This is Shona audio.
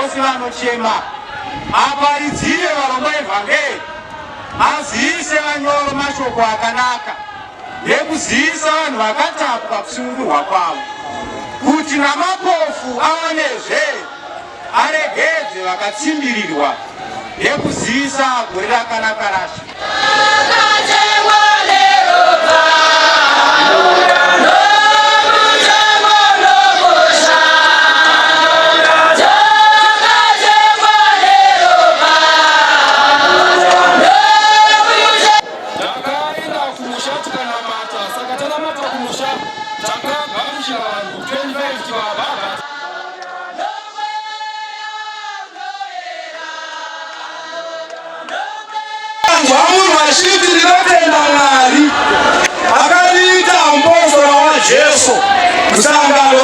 vose vanochema aparidzire varongwa evhangeri, aziise vanyoro mashoko akanaka nekuziisa vanhu vakatapwa kusungurwa kwavo, kuti namapofu aonezve aregedze vakatsimbirirwa nekuziisa gore rakanaka rasha. Vashiti rinotenda Mwari akaniita mupostora waJesu musangano